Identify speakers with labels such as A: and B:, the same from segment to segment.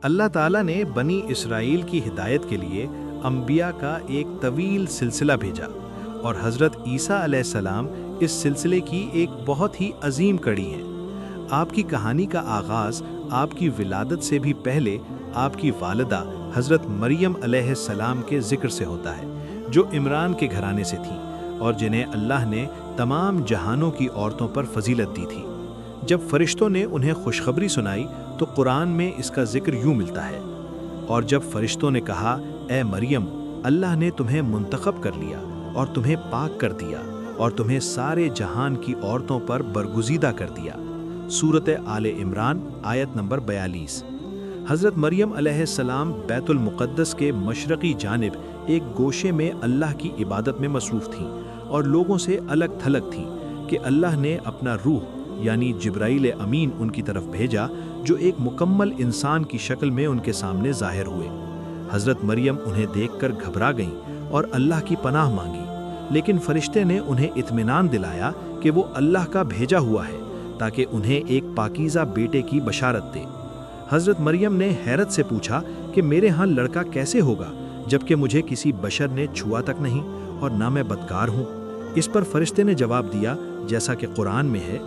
A: اللہ تعالیٰ نے بنی اسرائیل کی ہدایت کے لیے انبیاء کا ایک طویل سلسلہ بھیجا، اور حضرت عیسیٰ علیہ السلام اس سلسلے کی ایک بہت ہی عظیم کڑی ہیں۔ آپ کی کہانی کا آغاز آپ کی ولادت سے بھی پہلے آپ کی والدہ حضرت مریم علیہ السلام کے ذکر سے ہوتا ہے، جو عمران کے گھرانے سے تھیں اور جنہیں اللہ نے تمام جہانوں کی عورتوں پر فضیلت دی تھی۔ جب فرشتوں نے انہیں خوشخبری سنائی تو قرآن میں اس کا ذکر یوں ملتا ہے: اور جب فرشتوں نے کہا، اے مریم، اللہ نے تمہیں منتخب کر لیا اور تمہیں پاک کر دیا اور تمہیں سارے جہان کی عورتوں پر برگزیدہ کر دیا۔ سورۃ آل عمران آیت نمبر 42۔ حضرت مریم علیہ السلام بیت المقدس کے مشرقی جانب ایک گوشے میں اللہ کی عبادت میں مصروف تھیں اور لوگوں سے الگ تھلگ تھیں کہ اللہ نے اپنا روح یعنی جبرائیل امین ان کی طرف بھیجا، جو ایک مکمل انسان کی شکل میں ان کے سامنے ظاہر ہوئے۔ حضرت مریم انہیں دیکھ کر گھبرا گئیں اور اللہ کی پناہ مانگی، لیکن فرشتے نے انہیں اطمینان دلایا کہ وہ اللہ کا بھیجا ہوا ہے تاکہ انہیں ایک پاکیزہ بیٹے کی بشارت دے۔ حضرت مریم نے حیرت سے پوچھا کہ میرے ہاں لڑکا کیسے ہوگا جبکہ مجھے کسی بشر نے چھوا تک نہیں اور نہ میں بدکار ہوں؟ اس پر فرشتے نے جواب دیا جیسا کہ قرآن میں ہے۔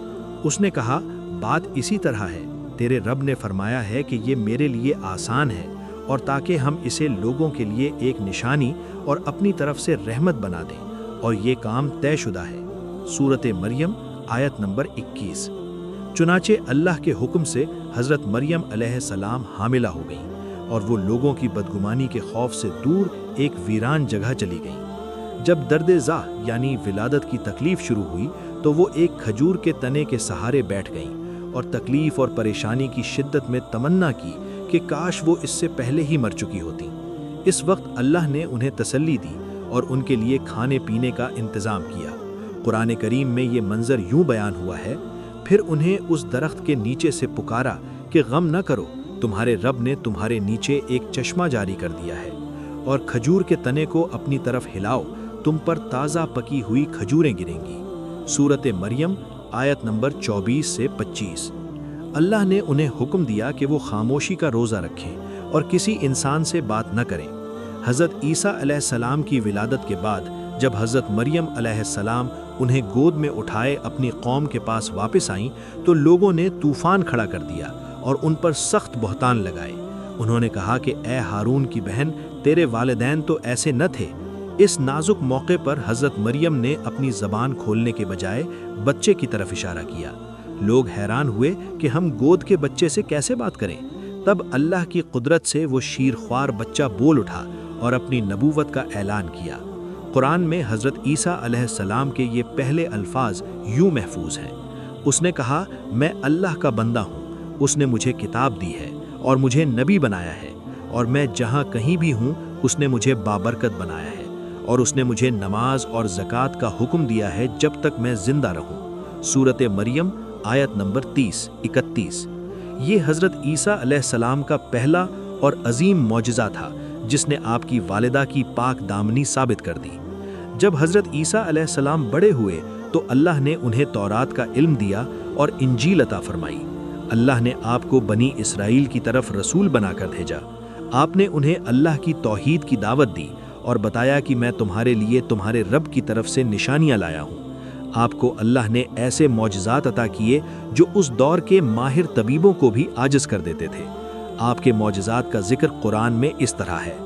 A: اس نے کہا، بات اسی طرح ہے، تیرے رب نے فرمایا ہے کہ یہ میرے لیے آسان ہے، اور تاکہ ہم اسے لوگوں کے لیے ایک نشانی اور اپنی طرف سے رحمت بنا دیں، اور یہ کام طے شدہ ہے۔ سورۃ مریم آیت نمبر 21۔ چنانچہ اللہ کے حکم سے حضرت مریم علیہ السلام حاملہ ہو گئیں اور وہ لوگوں کی بدگمانی کے خوف سے دور ایک ویران جگہ چلی گئیں۔ جب درد زا یعنی ولادت کی تکلیف شروع ہوئی تو وہ ایک کھجور کے تنے کے سہارے بیٹھ گئیں اور تکلیف اور پریشانی کی شدت میں تمنا کی کہ کاش وہ اس سے پہلے ہی مر چکی ہوتی۔ اس وقت اللہ نے انہیں تسلی دی اور ان کے لیے کھانے پینے کا انتظام کیا۔ قرآن کریم میں یہ منظر یوں بیان ہوا ہے: پھر انہیں اس درخت کے نیچے سے پکارا کہ غم نہ کرو، تمہارے رب نے تمہارے نیچے ایک چشمہ جاری کر دیا ہے، اور کھجور کے تنے کو اپنی طرف ہلاؤ، تم پر تازہ پکی ہوئی کھجوریں گریں گی۔ سورۃ مریم آیت نمبر 24 سے 25۔ اللہ نے انہیں حکم دیا کہ وہ خاموشی کا روزہ رکھیں اور کسی انسان سے بات نہ کریں۔ حضرت عیسیٰ علیہ السلام کی ولادت کے بعد جب حضرت مریم علیہ السلام انہیں گود میں اٹھائے اپنی قوم کے پاس واپس آئیں تو لوگوں نے طوفان کھڑا کر دیا اور ان پر سخت بہتان لگائے۔ انہوں نے کہا کہ اے ہارون کی بہن، تیرے والدین تو ایسے نہ تھے۔ اس نازک موقع پر حضرت مریم نے اپنی زبان کھولنے کے بجائے بچے کی طرف اشارہ کیا۔ لوگ حیران ہوئے کہ ہم گود کے بچے سے کیسے بات کریں؟ تب اللہ کی قدرت سے وہ شیرخوار بچہ بول اٹھا اور اپنی نبوت کا اعلان کیا۔ قرآن میں حضرت عیسیٰ علیہ السلام کے یہ پہلے الفاظ یوں محفوظ ہیں: اس نے کہا، میں اللہ کا بندہ ہوں، اس نے مجھے کتاب دی ہے اور مجھے نبی بنایا ہے، اور میں جہاں کہیں بھی ہوں اس نے مجھے بابرکت بنایا ہے، اور اس نے مجھے نماز اور زکوٰۃ کا حکم دیا ہے جب تک میں زندہ رہوں۔ سورۃ مریم آیت نمبر 30-31۔ یہ حضرت عیسیٰ علیہ السلام کا پہلا اور عظیم معجزہ تھا جس نے آپ کی والدہ کی پاک دامنی ثابت کر دی۔ جب حضرت عیسیٰ علیہ السلام بڑے ہوئے تو اللہ نے انہیں تورات کا علم دیا اور انجیل عطا فرمائی۔ اللہ نے آپ کو بنی اسرائیل کی طرف رسول بنا کر بھیجا۔ آپ نے انہیں اللہ کی توحید کی دعوت دی اور بتایا کہ میں تمہارے لیے تمہارے رب کی طرف سے نشانیاں لایا ہوں۔ آپ کو اللہ نے ایسے معجزات عطا کیے جو اس دور کے ماہر طبیبوں کو بھی عاجز کر دیتے تھے۔ آپ کے معجزات کا ذکر قرآن میں اس طرح ہے: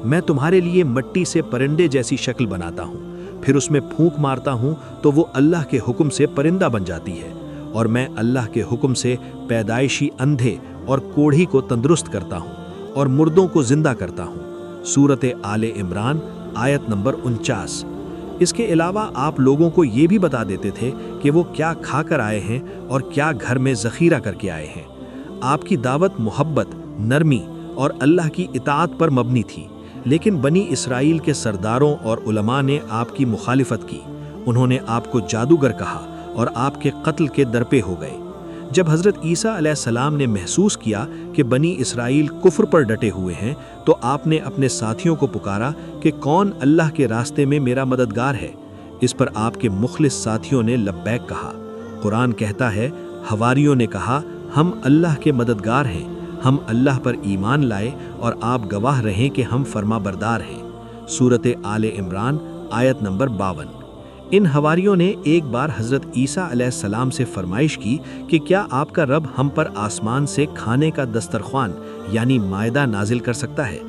A: میں تمہارے لیے مٹی سے پرندے جیسی شکل بناتا ہوں، پھر اس میں پھونک مارتا ہوں تو وہ اللہ کے حکم سے پرندہ بن جاتی ہے، اور میں اللہ کے حکم سے پیدائشی اندھے اور کوڑھی کو تندرست کرتا ہوں اور مردوں کو زندہ کرتا ہوں۔ سورۃ آل عمران آیت نمبر 49۔ اس کے علاوہ آپ لوگوں کو یہ بھی بتا دیتے تھے کہ وہ کیا کھا کر آئے ہیں اور کیا گھر میں ذخیرہ کر کے آئے ہیں۔ آپ کی دعوت محبت، نرمی اور اللہ کی اطاعت پر مبنی تھی، لیکن بنی اسرائیل کے سرداروں اور علماء نے آپ کی مخالفت کی۔ انہوں نے آپ کو جادوگر کہا اور آپ کے قتل کے درپے ہو گئے۔ جب حضرت عیسیٰ علیہ السلام نے محسوس کیا کہ بنی اسرائیل کفر پر ڈٹے ہوئے ہیں تو آپ نے اپنے ساتھیوں کو پکارا کہ کون اللہ کے راستے میں میرا مددگار ہے؟ اس پر آپ کے مخلص ساتھیوں نے لبیک کہا۔ قرآن کہتا ہے، حواریوں نے کہا، ہم اللہ کے مددگار ہیں، ہم اللہ پر ایمان لائے اور آپ گواہ رہیں کہ ہم فرما بردار ہیں۔ سورۃ آل عمران آیت نمبر 52۔ ان حواریوں نے ایک بار حضرت عیسیٰ علیہ السلام سے فرمائش کی کہ کیا آپ کا رب ہم پر آسمان سے کھانے کا دسترخوان یعنی مائدہ نازل کر سکتا ہے؟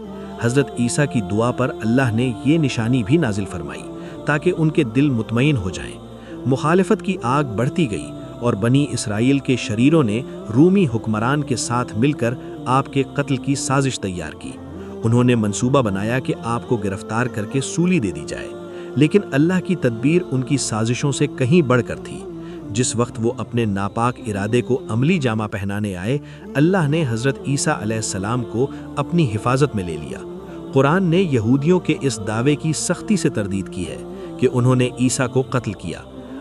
A: حضرت عیسیٰ کی دعا پر اللہ نے یہ نشانی بھی نازل فرمائی تاکہ ان کے دل مطمئن ہو جائیں۔ مخالفت کی آگ بڑھتی گئی اور بنی اسرائیل کے شریروں نے رومی حکمران کے ساتھ مل کر آپ کے قتل کی سازش تیار کی۔ انہوں نے منصوبہ بنایا کہ آپ کو گرفتار کر کے سولی دے دی جائے، لیکن اللہ کی تدبیر ان کی سازشوں سے کہیں بڑھ کر تھی۔ جس وقت وہ اپنے ناپاک ارادے کو عملی جامہ پہنانے آئے، اللہ نے حضرت عیسیٰ علیہ السلام کو اپنی حفاظت میں لے لیا۔ قرآن نے یہودیوں کے اس دعوے کی سختی سے تردید کی ہے کہ انہوں نے عیسیٰ کو قتل کیا۔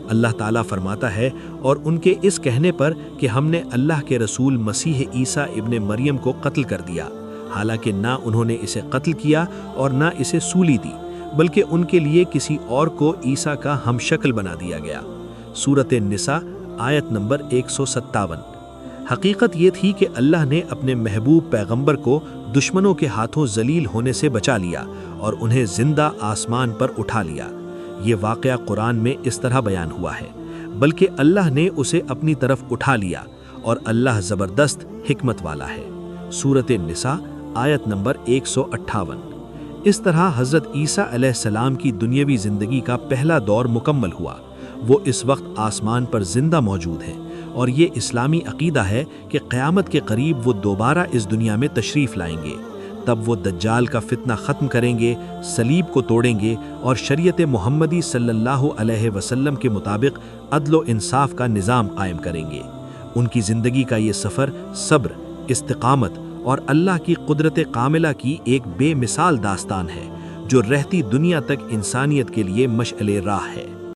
A: اللہ تعالیٰ فرماتا ہے، اور ان کے اس کہنے پر کہ ہم نے اللہ کے رسول مسیح عیسیٰ ابن مریم کو قتل کر دیا، حالانکہ نہ انہوں نے اسے قتل کیا اور نہ اسے سولی دی، بلکہ ان کے لیے کسی اور کو عیسیٰ کا ہم شکل بنا دیا گیا۔ سورۃ النساء آیت نمبر 157۔ حقیقت یہ تھی کہ اللہ نے اپنے محبوب پیغمبر کو دشمنوں کے ہاتھوں ذلیل ہونے سے بچا لیا اور انہیں زندہ آسمان پر اٹھا لیا۔ یہ واقعہ قرآن میں اس طرح بیان ہوا ہے، بلکہ اللہ نے اسے اپنی طرف اٹھا لیا اور اللہ زبردست حکمت والا ہے۔ سورۃ النساء آیت نمبر 158۔ اس طرح حضرت عیسیٰ علیہ السلام کی دنیاوی زندگی کا پہلا دور مکمل ہوا۔ وہ اس وقت آسمان پر زندہ موجود ہیں، اور یہ اسلامی عقیدہ ہے کہ قیامت کے قریب وہ دوبارہ اس دنیا میں تشریف لائیں گے۔ تب وہ دجال کا فتنہ ختم کریں گے، صلیب کو توڑیں گے اور شریعت محمدی صلی اللہ علیہ وسلم کے مطابق عدل و انصاف کا نظام قائم کریں گے۔ ان کی زندگی کا یہ سفر صبر، استقامت اور اللہ کی قدرت کاملہ کی ایک بے مثال داستان ہے، جو رہتی دنیا تک انسانیت کے لیے مشعل راہ ہے۔